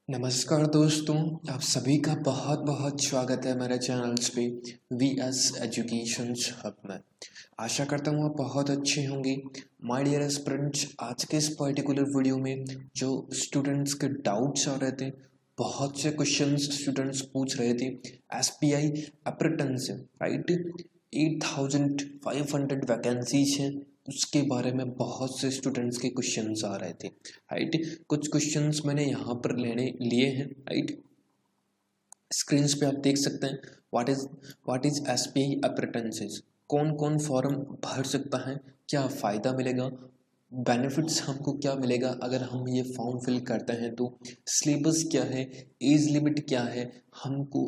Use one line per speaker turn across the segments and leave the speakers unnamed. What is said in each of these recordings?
नमस्कार दोस्तों, आप सभी का बहुत बहुत स्वागत है मेरे चैनल्स पे वी एस एजुकेशन हब में। आशा करता हूँ आप बहुत अच्छे होंगे। माय डियर एस्पिरेंट्स, आज के इस पर्टिकुलर वीडियो में जो स्टूडेंट्स के डाउट्स आ रहे थे, बहुत से क्वेश्चंस स्टूडेंट्स पूछ रहे थे एसपीआई एप्रेटेंस से, राइट। 8500 वैकेंसीज हैं, उसके बारे में बहुत से स्टूडेंट्स के क्वेश्चंस आ रहे थे, राइट। कुछ क्वेश्चंस मैंने यहाँ पर लेने लिए हैं, राइट। स्क्रीन पे आप देख सकते हैं व्हाट इज एसपीआई अप्रेंटिसेस, कौन कौन फॉर्म भर सकता है, क्या फ़ायदा मिलेगा, बेनिफिट्स हमको क्या मिलेगा अगर हम ये फॉर्म फिल करते हैं, तो सिलेबस क्या है, एज लिमिट क्या है, हमको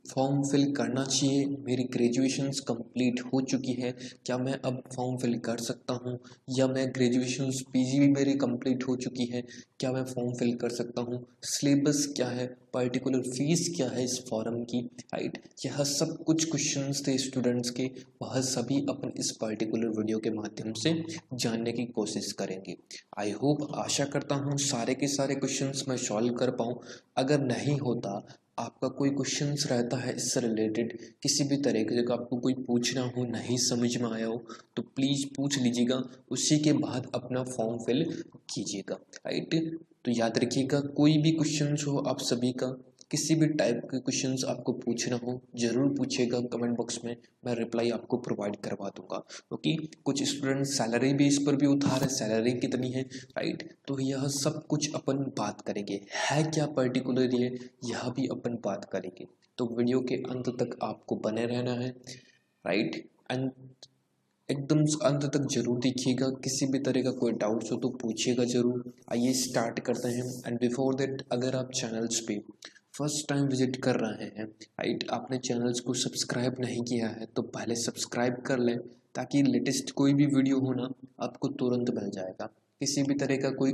फॉर्म फिल करना चाहिए, मेरी ग्रेजुएशंस कंप्लीट हो चुकी है, क्या मैं अब फॉर्म फिल कर सकता हूँ, या मैं ग्रेजुएशंस पीजी भी मेरी कंप्लीट हो चुकी है, क्या मैं फॉर्म फिल कर सकता हूँ, सिलेबस क्या है, पर्टिकुलर फीस क्या है इस फॉर्म की, राइट। यह सब कुछ क्वेश्चंस थे स्टूडेंट्स के, वह सभी अपन इस पर्टिकुलर वीडियो के माध्यम से जानने की कोशिश करेंगे। आई होप, आशा करता हूँ सारे के सारे क्वेश्चंस मैं सॉल्व कर पाऊँ। अगर नहीं होता, आपका कोई क्वेश्चंस रहता है इससे रिलेटेड, किसी भी तरीके का आपको कोई पूछना हो, नहीं समझ में आया हो, तो प्लीज़ पूछ लीजिएगा, उसी के बाद अपना फॉर्म फिल कीजिएगा, राइट। तो याद रखिएगा, कोई भी क्वेश्चंस हो आप सभी का, किसी भी टाइप के क्वेश्चंस आपको पूछना हो ज़रूर पूछिएगा कमेंट बॉक्स में, मैं रिप्लाई आपको प्रोवाइड करवा दूंगा। क्योंकि कुछ स्टूडेंट सैलरी भी इस पर भी उठा रहे, सैलरी कितनी है, राइट। तो यह सब कुछ अपन बात करेंगे, है क्या पर्टिकुलर ये, यह भी अपन बात करेंगे। तो वीडियो के अंत तक आपको बने रहना है, राइट। एंड एकदम अंत तक जरूर देखिएगा, किसी भी तरह का कोई डाउट्स हो तो पूछिएगा ज़रूर। आइए स्टार्ट करते हैं। एंड बिफोर दैट, अगर आप चैनल्स पे फर्स्ट टाइम विजिट कर रहे हैं, राइट, आपने चैनल्स को सब्सक्राइब नहीं किया है तो पहले सब्सक्राइब कर लें, ताकि लेटेस्ट कोई भी वीडियो हो ना आपको तुरंत मिल जाएगा। किसी भी तरह का कोई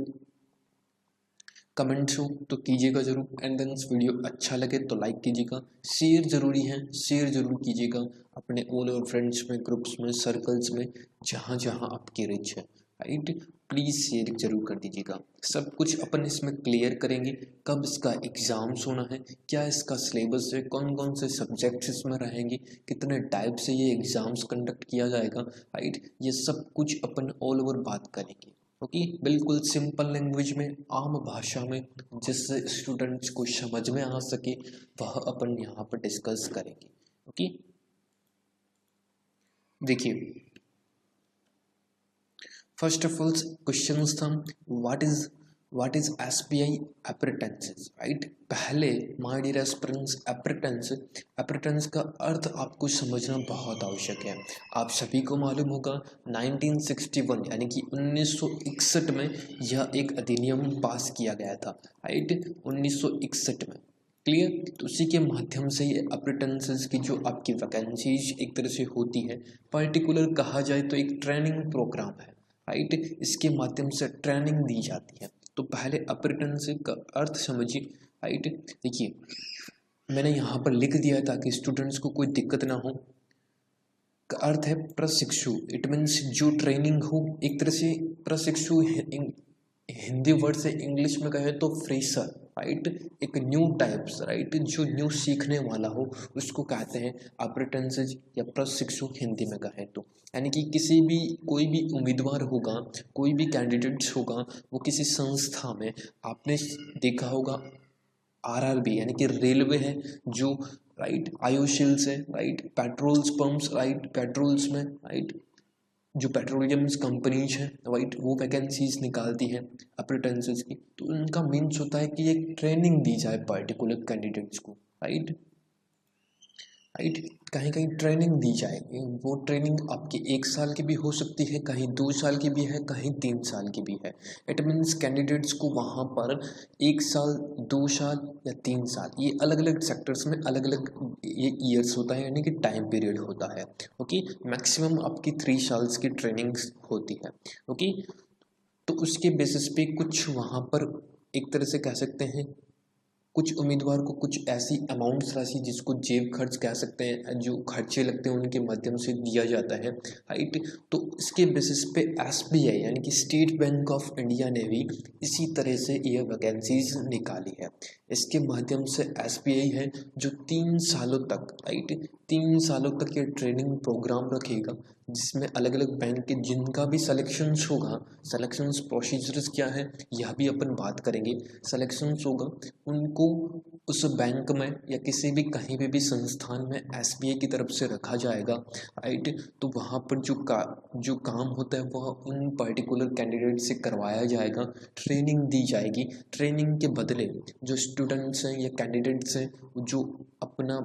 कमेंट्स हो तो कीजिएगा ज़रूर। एंड देन वीडियो अच्छा लगे तो लाइक कीजिएगा, शेयर ज़रूरी है, शेयर ज़रूर कीजिएगा अपने ऑल ओवर फ्रेंड्स में, ग्रुप्स में, सर्कल्स में, जहाँ जहाँ आपकी रिच है, राइट। प्लीज़ शेयर ज़रूर कर दीजिएगा। सब कुछ अपन इसमें क्लियर करेंगे, कब इसका एग्ज़ाम्स होना है, क्या इसका सिलेबस है, कौन कौन से सब्जेक्ट्स इसमें रहेंगे, कितने टाइप से ये एग्ज़ाम्स कंडक्ट किया जाएगा, राइट। ये सब कुछ अपन ऑल ओवर बात करेंगे, ओके। बिल्कुल सिंपल लैंग्वेज में, आम भाषा में, जिससे स्टूडेंट्स को समझ में आ सके, वह अपन यहाँ पर डिस्कस करेंगे, ओके। देखिए, फर्स्ट ऑफ ऑल क्वेश्चन था what is SBI apprentice, right. पहले माय डियर एस्पिरेंट्स, अप्रेंटिस का अर्थ आपको समझना बहुत आवश्यक है। आप सभी को मालूम होगा 1961 यानी कि 1961 में यह एक अधिनियम पास किया गया था, राइट, 1961 में। क्लियर। तो उसी के माध्यम से ये अप्रेंटिस की जो आपकी वैकेंसीज एक तरह से होती है, पर्टिकुलर कहा जाए तो एक ट्रेनिंग प्रोग्राम है, राइट। इसके माध्यम से ट्रेनिंग दी जाती है। तो पहले अप्रेंटिस का अर्थ समझिए, राइट। देखिए, मैंने यहाँ पर लिख दिया है ताकि स्टूडेंट्स को कोई दिक्कत ना हो। का अर्थ है प्रशिक्षु, इट मीन्स जो ट्रेनिंग हो, एक तरह से प्रशिक्षु हिंदी वर्ड से इंग्लिश में कहे तो फ्रेशर, राइट। एक न्यू टाइप्स, राइट, जो न्यू सीखने वाला हो उसको कहते हैं अप्रेंटिस या प्रशिक्षु हिंदी में कहें तो। यानी कि कोई भी उम्मीदवार होगा, कोई भी कैंडिडेट्स होगा, वो किसी संस्था में, आपने देखा होगा आरआरबी यानी कि रेलवे है जो, राइट, आयोशील्स है, right, patrols pumps, right, patrols में, राइट, जो पेट्रोलियम कंपनीज हैं, राइट, वो वैकेंसीज निकालती हैं अप्रेंटिस की। तो उनका मीन्स होता है कि एक ट्रेनिंग दी जाए पर्टिकुलर कैंडिडेट्स को, राइट, राइट। कहीं कहीं ट्रेनिंग दी जाएगी, वो ट्रेनिंग आपकी 1 साल की भी हो सकती है, कहीं 2 साल की भी है, कहीं 3 साल की भी है। इट मीन्स कैंडिडेट्स को वहाँ पर 1 साल, 2 साल या 3 साल, ये अलग अलग सेक्टर्स में अलग अलग ये ईयर्स होता है, यानी कि टाइम पीरियड होता है, ओके। मैक्सिमम आपकी 3 साल्स की ट्रेनिंग्स होती है, ओके। तो उसके बेसिस पे कुछ वहाँ पर एक तरह से कह सकते हैं कुछ उम्मीदवार को कुछ ऐसी अमाउंट्स राशि जिसको जेब खर्च कह सकते हैं, जो खर्चे लगते हैं उनके माध्यम से दिया जाता है, राइट। तो इसके बेसिस पे एसबीआई यानी कि स्टेट बैंक ऑफ इंडिया ने भी इसी तरह से ये वैकेंसीज निकाली है। इसके माध्यम से एसबीआई है जो 3 सालों तक, राइट, 3 सालों तक ये ट्रेनिंग प्रोग्राम रखेगा, जिसमें अलग अलग बैंक के जिनका भी सिलेक्शंस होगा, सिलेक्शंस प्रोसीजर्स क्या है यह भी अपन बात करेंगे, सिलेक्शंस होगा उनको उस बैंक में या किसी भी कहीं पे भी संस्थान में एसबीआई की तरफ से रखा जाएगा, राइट। तो वहाँ पर जो काम होता है वह उन पर्टिकुलर कैंडिडेट से करवाया जाएगा, ट्रेनिंग दी जाएगी। ट्रेनिंग के बदले जो स्टूडेंट्स हैं या कैंडिडेट्स हैं जो अपना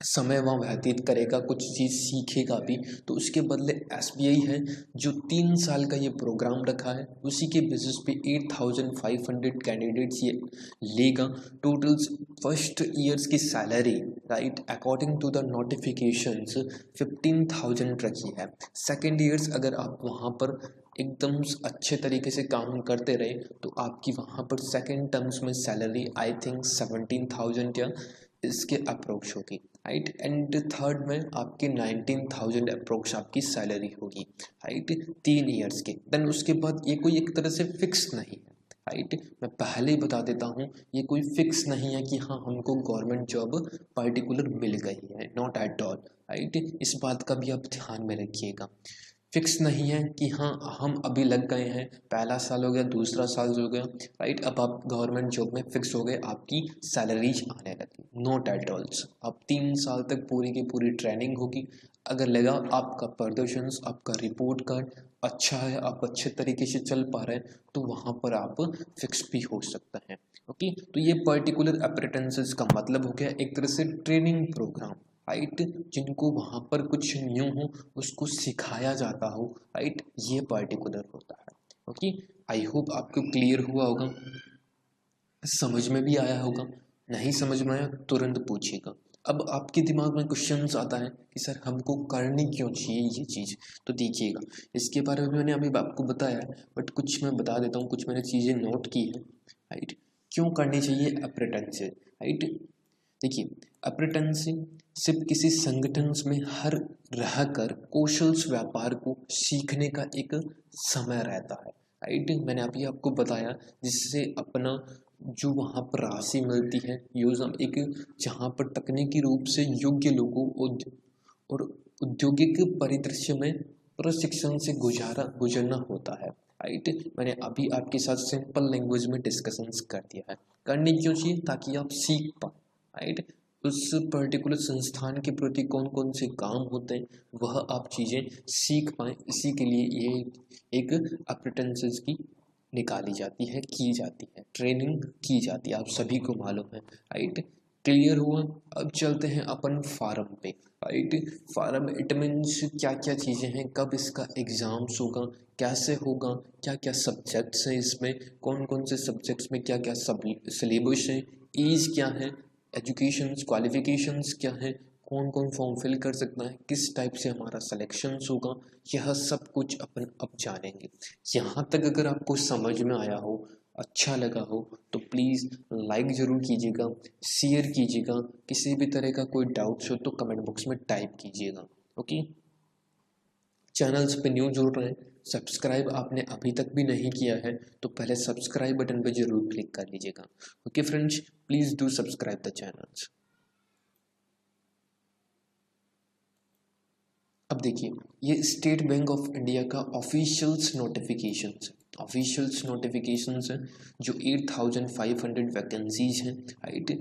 समय वहाँ व्यतीत करेगा, कुछ चीज़ सीखेगा भी, तो उसके बदले एसबीआई है जो 3 साल का ये प्रोग्राम रखा है, उसी के बेसिस पे 8,500 कैंडिडेट्स ये लेगा। टोटल फर्स्ट ईयर्स की salary, right, according to the notifications 15,000 रखी है। सेकेंड ईयर्स अगर आप वहाँ पर एकदम अच्छे तरीके से काम करते रहे तो आपकी वहाँ पर सेकेंड टर्म्स में सैलरी आई थिंक 17,000 या इसके अप्रोक्स होगी, राइट। एंड थर्ड में आपकी 19,000 अप्रोक्स आपकी सैलरी होगी, राइट, 3 ईयर्स के। देन उसके बाद ये कोई एक तरह से फिक्स नहीं है, राइट, मैं पहले ही बता देता हूँ ये कोई फिक्स नहीं है कि हाँ हमको गवर्नमेंट जॉब पर्टिकुलर मिल गई है, नॉट एट ऑल, राइट। इस बात का भी आप ध्यान में रखिएगा, फिक्स नहीं है कि हाँ हम अभी लग गए हैं, पहला साल हो गया, दूसरा साल हो गया, राइट, अब आप गवर्नमेंट जॉब में फिक्स हो गए, आपकी सैलरीज आने लगी, नॉट एट ऑल्स। अब 3 साल तक पूरी की पूरी ट्रेनिंग होगी, अगर लगा आपका प्रदर्शन, आपका रिपोर्ट कार्ड अच्छा है, आप अच्छे तरीके से चल पा रहे हैं, तो वहाँ पर आप फिक्स भी हो सकता है, ओके। तो ये पर्टिकुलर अप्रेंटिसेस का मतलब हो गया एक तरह से ट्रेनिंग प्रोग्राम, राइट, जिनको वहाँ पर कुछ न्यू हो उसको सिखाया जाता हो, राइट, ये पर्टिकुलर होता है, ओके। आई होप आपको क्लियर हुआ होगा, समझ में भी आया होगा, नहीं समझ में आया तुरंत पूछिएगा। अब आपके दिमाग में क्वेश्चंस आता है कि सर हमको करनी क्यों चाहिए ये चीज़, तो देखिएगा इसके बारे में मैंने अभी आपको बताया है, बट कुछ मैं बता देता हूँ, कुछ मैंने चीज़ें नोट की है, राइट। क्यों करनी चाहिए अप्रेंटिसशिप, राइट। देखिए अप्रेंटिसशिप सिर्फ किसी संगठन में हर रहकर कौशल व्यापार को सीखने का एक समय रहता है, राइट। मैंने अभी आपको बताया जिससे अपना जो वहाँ पर राशि मिलती है यूज एक जहाँ पर तकनीकी रूप से योग्य लोगों और औद्योगिक परिदृश्य में प्रशिक्षण से गुजरना होता है, राइट। मैंने अभी आपके साथ सिंपल लैंग्वेज में डिस्कशंस कर दिया है, करनी क्यों चाहिए, ताकि आप सीख पाए, राइट। उस पर्टिकुलर संस्थान के प्रति कौन कौन से काम होते हैं वह आप चीज़ें सीख पाएँ, इसी के लिए ये एक अप्रेंटिसशिप की निकाली जाती है, की जाती है, ट्रेनिंग की जाती है, आप सभी को मालूम है, राइट। क्लियर हुआ। अब चलते हैं अपन फार्म पे, राइट। फार्म इट मीन्स क्या क्या चीज़ें हैं, कब इसका एग्ज़ाम्स होगा, कैसे होगा, क्या क्या सब्जेक्ट्स हैं इसमें, कौन कौन से सब्जेक्ट्स में क्या क्या सब सिलेबस है, एज क्या है, एजुकेशंस क्वालिफिकेशंस क्या है, कौन कौन फॉर्म फिल कर सकता है, किस टाइप से हमारा सिलेक्शंस होगा, यह सब कुछ अपन अब जानेंगे। यहाँ तक अगर आपको समझ में आया हो, अच्छा लगा हो, तो प्लीज़ लाइक ज़रूर कीजिएगा, शेयर कीजिएगा, किसी भी तरह का कोई डाउट्स हो तो कमेंट बॉक्स में टाइप कीजिएगा, ओके। चैनल्स पे न्यू जुड़ रहे हैं, सब्सक्राइब आपने अभी तक भी नहीं किया है तो पहले सब्सक्राइब बटन पे जरूर क्लिक कर लीजिएगा, okay friends, please do subscribe the channels. अब देखिए ये स्टेट बैंक ऑफ इंडिया का ऑफिशियल्स नोटिफिकेशंस है जो 8,500 वैकेंसीज हैं, राइट।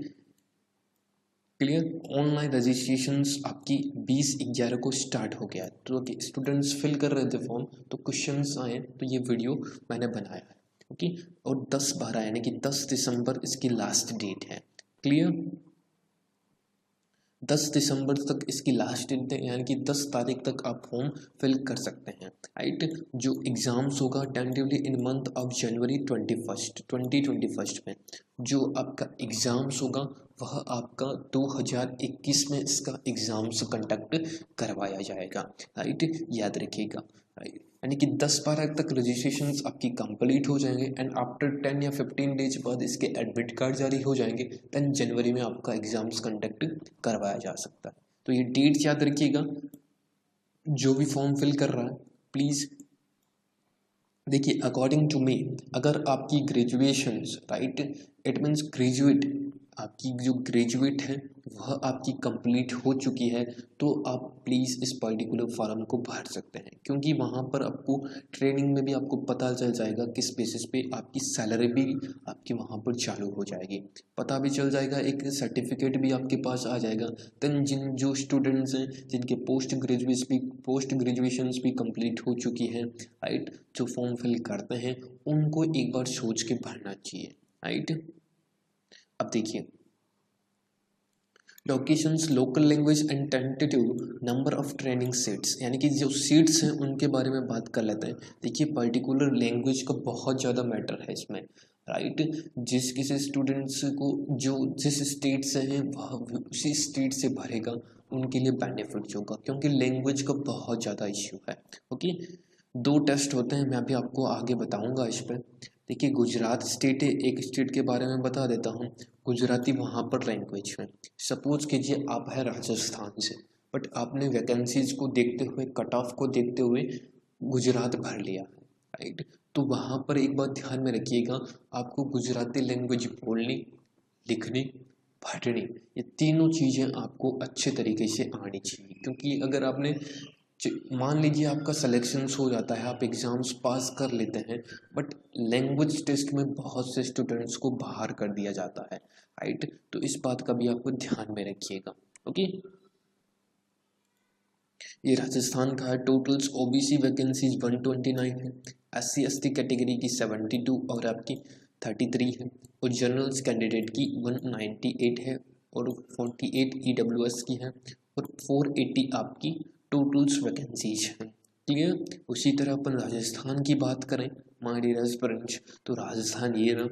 क्लियर। ऑनलाइन रजिस्ट्रेशंस आपकी 20/11 को स्टार्ट हो गया है, तो स्टूडेंट्स फिल कर रहे थे फॉर्म, तो क्वेश्चंस आए तो ये वीडियो मैंने बनाया है, ओके। और 10/12 यानी कि 10 दिसंबर इसकी लास्ट डेट है, क्लियर। 10 दिसंबर तक इसकी लास्ट डेट है, यानी कि 10 तारीख तक आप फॉर्म फिल कर सकते हैं, राइट। जो एग्ज़ाम्स होगा tentatively in month of January 2021 में, जो आपका एग्ज़ाम्स होगा वह आपका 2021 में इसका एग्ज़ाम्स कंडक्ट करवाया जाएगा, राइट, याद रखिएगा, राइट। यानी कि 10-12 तक रजिस्ट्रेशंस आपकी कंप्लीट हो जाएंगे एंड आफ्टर 10 या 15 डेज बाद इसके एडमिट कार्ड जारी हो जाएंगे, 10 जनवरी में आपका एग्ज़ाम्स कंडक्ट करवाया जा सकता है। तो ये डेट याद रखिएगा, जो भी फॉर्म फिल कर रहा है प्लीज़ देखिए, अकॉर्डिंग टू मी, अगर आपकी graduations, right, it means graduate, आपकी जो ग्रेजुएट है वह आपकी कंप्लीट हो चुकी है, तो आप प्लीज़ इस पर्टिकुलर फॉर्म को भर सकते हैं, क्योंकि वहाँ पर आपको ट्रेनिंग में भी आपको पता चल जाएगा किस बेसिस पे आपकी सैलरी भी आपकी वहाँ पर चालू हो जाएगी, पता भी चल जाएगा, एक सर्टिफिकेट भी आपके पास आ जाएगा। देन जो स्टूडेंट्स हैं जिनके पोस्ट ग्रेजुएशंस भी कंप्लीट हो चुकी है, राइट, जो फॉर्म फिल करते हैं उनको एक बार सोच के भरना चाहिए, राइट। अब देखिए, locations, local language and tentative number of training seats, यानी कि जो सीट्स हैं उनके बारे में बात कर लेते हैं। देखिए, पर्टिकुलर लैंग्वेज का बहुत ज़्यादा मैटर है इसमें, राइट। जिस किसी स्टूडेंट्स को जो जिस स्टेट से हैं वह उसी स्टेट से भरेगा, उनके लिए बेनिफिट होगा, क्योंकि लैंग्वेज का बहुत ज़्यादा इश्यू है। ओके, 2 टेस्ट होते हैं, मैं अभी आपको आगे बताऊंगा इस पर। देखिए, गुजरात स्टेट है, एक स्टेट के बारे में बता देता हूँ, गुजराती वहाँ पर लैंग्वेज है। सपोज कीजिए आप है राजस्थान से, बट आपने वैकेंसीज को देखते हुए, कट ऑफ को देखते हुए गुजरात भर लिया है, राइट। तो वहाँ पर एक बात ध्यान में रखिएगा, आपको गुजराती लैंग्वेज बोलनी, लिखनी, पढ़नी, ये तीनों चीज़ें आपको अच्छे तरीके से आनी चाहिए, क्योंकि अगर आपने मान लीजिए आपका सिलेक्शंस हो जाता है, आप एग्ज़ाम्स पास कर लेते हैं, बट लैंग्वेज टेस्ट में बहुत से स्टूडेंट्स को बाहर कर दिया जाता है, राइट। तो इस बात का भी आपको ध्यान में रखिएगा। ओके, ये राजस्थान का है। टोटल्स ओबीसी वैकेंसीज 129 है, SC ST कैटेगरी की 72 और आपकी 33 है, और जनरल्स कैंडिडेट की 198 है, और 48 EWS की है, और 480 आपकी टोटल्स वैकेंसीज हैं। क्लियर। उसी तरह अपन राजस्थान की बात करें, माय डियर एस्पिरेंट्स, तो राजस्थान ये ना,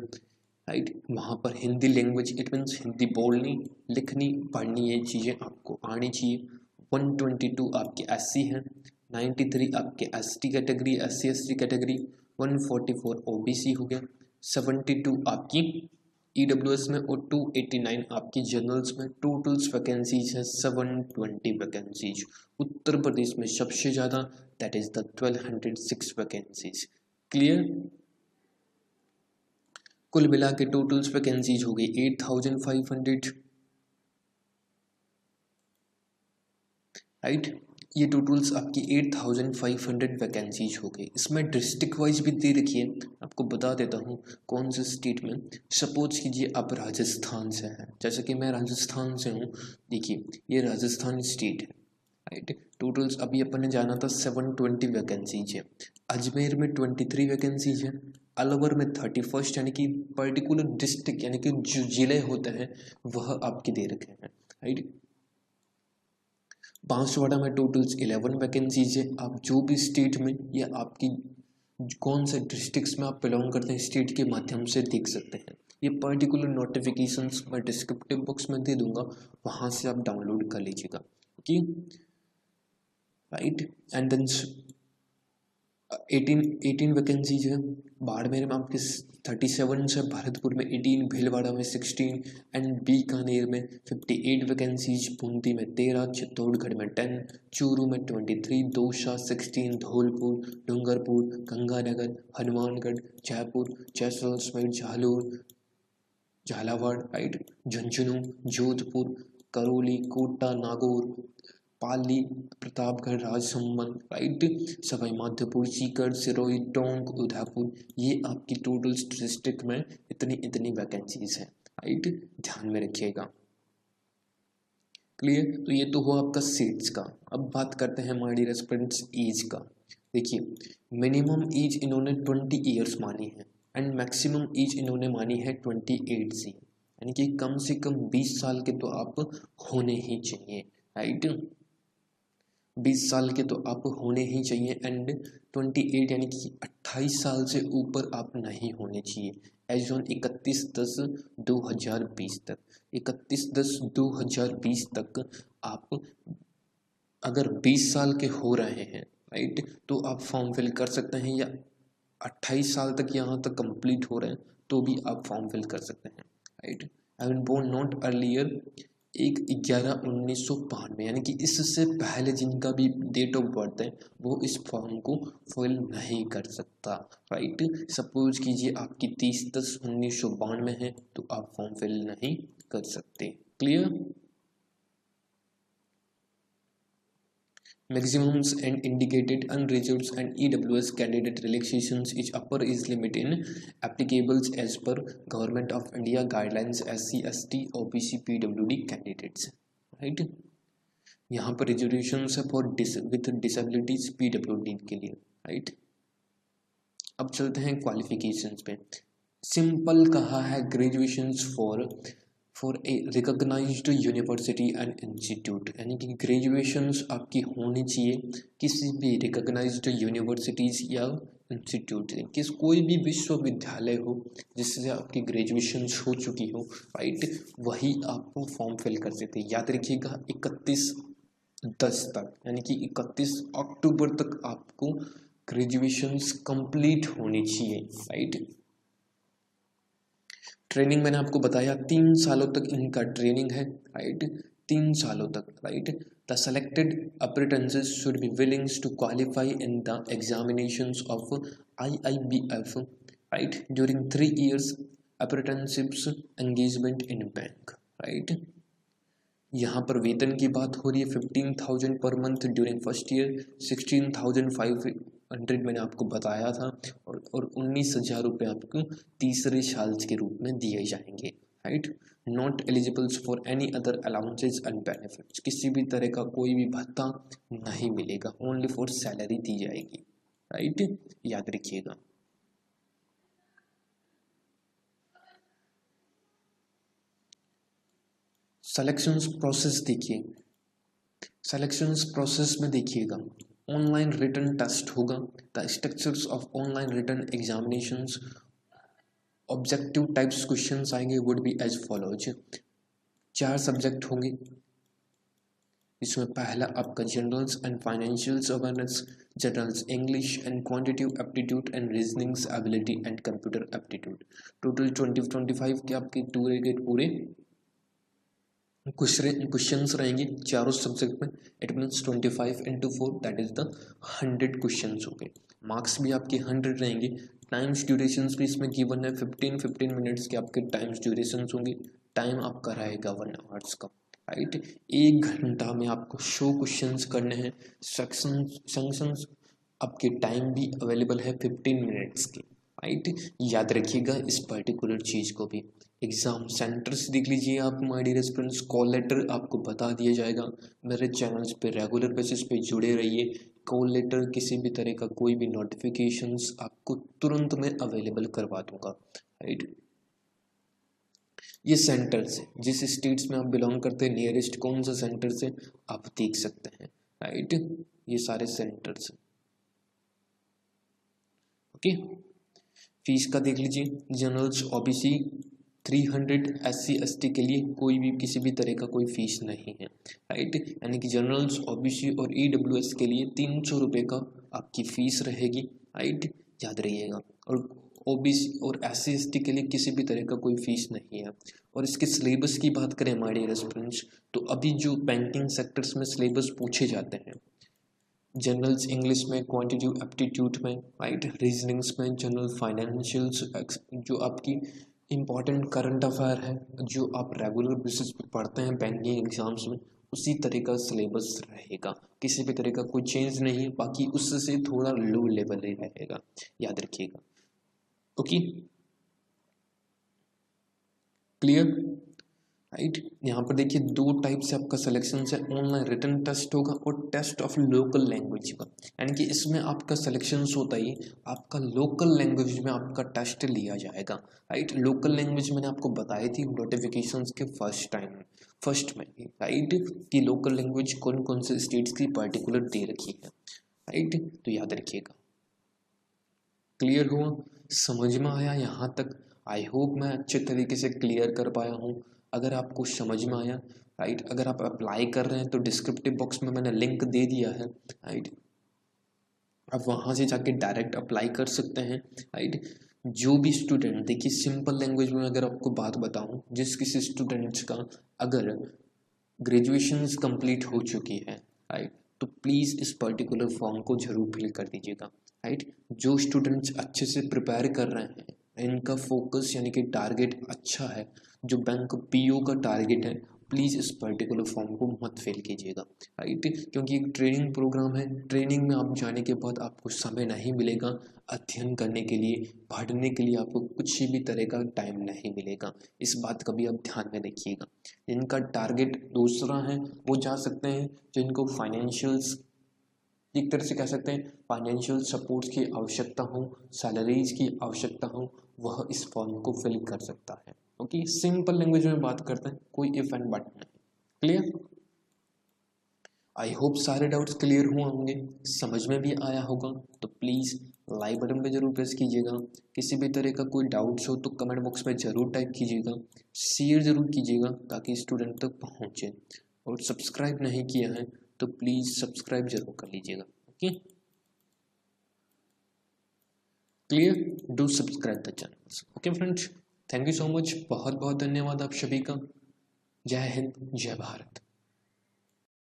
राइट, वहाँ पर Hindi language, it means Hindi बोलनी, लिखनी, पढ़नी, ये चीज़ें आपको आनी चाहिए। 122 आपके SC हैं, 93 आपके ST category, SC ST category, 144 OBC हो गया, 72 आपकी EWS में, और 289 आपकी जनरल्स में। टोटल्स वैकेंसीज है 720 वैकेंसीज। उत्तर प्रदेश में सबसे ज़्यादा, that is the 1206 vacancies. Clear. कुल मिला के टोटल्स वैकेंसीज हो गई 8500, राइट। ये टोटल्स आपकी 8500 वैकेंसीज हो गई। इसमें डिस्ट्रिक्ट वाइज भी दे रखी है, आपको बता देता हूँ कौन से स्टेट में। सपोज कीजिए आप राजस्थान से हैं, जैसे कि मैं राजस्थान से हूँ, देखिए ये राजस्थान स्टेट है, राइट। टोटल्स अभी अपन ने जाना था 720 वैकेंसीज है, अजमेर में 23 वैकेंसीज है, अलवर में 31, यानी कि पर्टिकुलर डिस्ट्रिक्ट यानी कि जो जिले होते हैं वह आपके दे रखे हैं, राइट। बांसवाड़ा में टोटल्स 11 वैकेंसीज है। आप जो भी स्टेट में या आपकी कौन से डिस्ट्रिक्ट्स में आप बिलोंग करते हैं, स्टेट के माध्यम से देख सकते हैं। ये पर्टिकुलर नोटिफिकेशंस मैं डिस्क्रिप्टिव बॉक्स में दे दूंगा, वहाँ से आप डाउनलोड कर लीजिएगा, okay, right. And then 18 vacancies है। बाड़मेर में आपके 37 है, भरतपुर में 18, भीलवाड़ा में 16, एंड बीकानेर में 58 वैकेंसीज, बूंदी में 13, चित्तौड़गढ़ में 10, चूरू में 23, दौसा 16, धौलपुर, डूंगरपुर, गंगानगर, हनुमानगढ़, जयपुर, जैसलमेर, झालावाड़, राइट, झुंझुनू, जोधपुर, करौली, कोटा, नागौर, पाली, प्रतापगढ़, राजसमंद, राइट, सवाई माधोपुर, सीकर, सिरोही, टोंक, उदयपुर, ये आपकी टोटल डिस्ट्रिक्ट में इतनी वैकेंसीज हैं, राइट, ध्यान में रखिएगा। क्लियर। तो ये तो हुआ आपका सीट्स का। अब बात करते हैं माय डियर एस्पिरेंट्स एज का। देखिए, मिनिमम एज इन्होंने 20 ईयर्स मानी है, एंड मैक्सिमम एज इन्होंने मानी है 28 से, यानी कि कम से कम 20 साल के तो आप होने ही चाहिए, राइट। 20 साल के तो आप होने ही चाहिए, एंड 28 यानी कि 28 साल से ऊपर आप नहीं होने चाहिए एज ऑन 31/10/2020 तक। 31/10/2020 तक आप अगर 20 साल के हो रहे हैं, राइट, तो आप फॉर्म फिल कर सकते हैं, या 28 साल तक यहाँ तक कंप्लीट हो रहे हैं तो भी आप फॉर्म फिल कर सकते हैं, right. I been born not earlier 1/11/1992, यानी कि इससे पहले जिनका भी डेट ऑफ बर्थ है वो इस फॉर्म को फिल नहीं कर सकता, राइट। सपोज कीजिए आपकी 30/10/1992 है तो आप फॉर्म फिल नहीं कर सकते। Clear? Maximums and indicated unreserved and EWS candidate relaxations is upper age limit in applicables as per Government of India guidelines SC, ST, OBC, PWD candidates, right? यहाँ पर रिजर्वेशंस है फॉर विथ डिसेबिलिटीज PWD के लिए, right. अब चलते हैं qualifications पे। Simple कहा है graduations for a recognised university and institute, यानी कि ग्रेजुएशंस आपकी होनी चाहिए किसी भी रिकॉग्नाइज्ड यूनिवर्सिटीज़ या इंस्टीट्यूट से, किस कोई भी विश्वविद्यालय हो जिससे आपकी ग्रेजुएशंस हो चुकी हो, राइट, वही आपको फॉर्म फिल कर सकते हैं। याद रखिएगा 31/10 तक, यानी कि 31 अक्टूबर तक आपको ग्रेजुएशंस कंप्लीट होनी चाहिए, राइट। ट्रेनिंग मैंने आपको बताया 3 सालों तक इनका ट्रेनिंग है, राइट, 3 सालों तक, right. The selected apprentices should be willing to qualify in the examinations of IIBF, right, during 3 years apprenticeships engagement in bank, right. यहाँ पर वेतन की बात हो रही है 15,000 per month during first year, 16,500 मैंने आपको बताया था, और 19,000 रुपये आपको तीसरे साल के रूप में दिए जाएंगे, right. Not eligibles for any other allowances and benefits, किसी भी तरह का कोई भी भत्ता नहीं मिलेगा, ओनली फॉर सैलरी दी जाएगी, राइट, याद रखिएगा। सिलेक्शंस प्रोसेस देखिए, सिलेक्शंस प्रोसेस में देखिएगा ऑनलाइन रिटन टेस्ट होगा। The structures of online written examinations, objective types questions आएंगे would be as follows. 4 subject होंगे, इसमें पहला आपका generals and financials awareness, generals English and quantitative aptitude and reasonings ability and computer aptitude. Total 20-25 के आपके पूरे questions रहेंगे चारों सब्जेक्ट में। It means 25 × 4 that is the 100 questions हो गए। मार्क्स भी आपके 100 रहेंगे। टाइम्स ड्यूरेशंस भी इसमें गिवन है, 15 मिनट्स के आपके टाइम्स ड्यूरेशंस होंगे। टाइम आपका रहेगा 1 आवर्स का, राइट। 1 घंटा में आपको 100 क्वेश्चंस करने हैं। सेक्शंस आपके टाइम भी अवेलेबल है 15 मिनट्स की, राइट। याद रखिएगा इस पर्टिकुलर चीज़ को भी। एग्ज़ाम सेंटर्स देख लीजिए आप my dear students, call letter आपको बता दिया जाएगा। मेरे चैनल्स पे रेगुलर बेसिस पे जुड़े रहिए। कॉल लेटर किसी भी तरह का कोई भी नोटिफिकेशंस आपको तुरंत में अवेलेबल करवा दूंगा, राइट। ये सेंटर्स जिस स्टेट्स में आप बिलोंग करते हैं, नियरेस्ट कौन सा सेंटर से आप देख सकते हैं, राइट। ये सारे सेंटर्स, ओके। फीस का देख लीजिए, जनरल्स OBC 300, SC ST के लिए कोई भी किसी भी तरह का कोई फीस नहीं है, राइट। यानी कि जनरल्स OBC और EWS के लिए 300 रुपये का आपकी फ़ीस रहेगी, राइट, याद रहिएगा। और OBC और SC ST के लिए किसी भी तरह का कोई फीस नहीं है। और इसके सिलेबस की बात करें माय डियर स्टूडेंट्स, तो अभी जो बैंकिंग सेक्टर्स में सिलेबस पूछे जाते हैं, जनरल्स इंग्लिश में, क्वांटिटेटिव एप्टीट्यूड में, राइट, रीजनिंग्स में, जनरल फाइनेंशियल्स, जो आपकी इम्पॉर्टेंट करंट अफेयर है जो आप रेगुलर बेसिस पे पढ़ते हैं बैंकिंग एग्जाम्स में, उसी तरह का सिलेबस रहेगा। किसी भी तरह का कोई चेंज नहीं है, बाकी उससे थोड़ा लो लेवल ही रहेगा, याद रखिएगा, ओके, क्लियर। राइट। यहाँ पर देखिए दो टाइप से आपका सिलेक्शन है, ऑनलाइन रिटन टेस्ट होगा और टेस्ट ऑफ लोकल लैंग्वेज का, यानी कि इसमें आपका सिलेक्शन होता ही आपका लोकल लैंग्वेज में आपका टेस्ट लिया जाएगा। राइट, लोकल लैंग्वेज मैंने आपको बताई थी नोटिफिकेशंस के फर्स्ट में, राइट, कि लोकल लैंग्वेज कौन कौन से स्टेट्स की पर्टिकुलर दे रखी है। राइट, तो याद रखिएगा। क्लियर हुआ, समझ में आया यहाँ तक? आई होप मैं अच्छे तरीके से क्लियर कर पाया हूँ। अगर आपको समझ में आया, राइट, अगर आप अप्लाई कर रहे हैं तो डिस्क्रिप्टिव बॉक्स में मैंने लिंक दे दिया है, राइट, आप वहाँ से जाके डायरेक्ट अप्लाई कर सकते हैं। राइट, जो भी स्टूडेंट, देखिए सिंपल लैंग्वेज में अगर आपको बात बताऊँ, जिस किसी स्टूडेंट्स का अगर ग्रेजुएशन कंप्लीट हो चुकी है, राइट, तो प्लीज़ इस पर्टिकुलर फॉर्म को जरूर फिल कर दीजिएगा। राइट, जो स्टूडेंट्स अच्छे से प्रिपेयर कर रहे हैं, इनका फोकस यानी कि टारगेट अच्छा है, जो बैंक पीओ का टारगेट है, प्लीज़ इस पर्टिकुलर फॉर्म को मत फिल कीजिएगा। राइट, क्योंकि एक ट्रेनिंग प्रोग्राम है, ट्रेनिंग में आप जाने के बाद आपको समय नहीं मिलेगा अध्ययन करने के लिए, पढ़ने के लिए आपको कुछ भी तरह का टाइम नहीं मिलेगा। इस बात का भी आप ध्यान में रखिएगा। जिनका टारगेट दूसरा है वो जा सकते हैं, जिनको फाइनेंशियल्स, एक तरह से कह सकते हैं फाइनेंशियल सपोर्ट की आवश्यकता हो, सैलरीज की आवश्यकता हो, वह इस फॉर्म को फिल कर सकता है। ओके, सिंपल लैंग्वेज में बात करते हैं, कोई इफ एंड बट नहीं। क्लियर? आई होप सारे डाउट्स क्लियर हुए होंगे, समझ में भी आया होगा। तो प्लीज़ लाइक बटन पे जरूर प्रेस कीजिएगा। किसी भी तरह का कोई डाउट्स हो तो कमेंट बॉक्स में ज़रूर टाइप कीजिएगा, शेयर ज़रूर कीजिएगा ताकि स्टूडेंट तक पहुँचे। और सब्सक्राइब नहीं किया है तो प्लीज़ सब्सक्राइब जरूर कर लीजिएगा। Okay, clear? Do subscribe the channel. Okay friends, thank you so much, बहुत बहुत धन्यवाद आप सभी का। जय हिंद, जय भारत।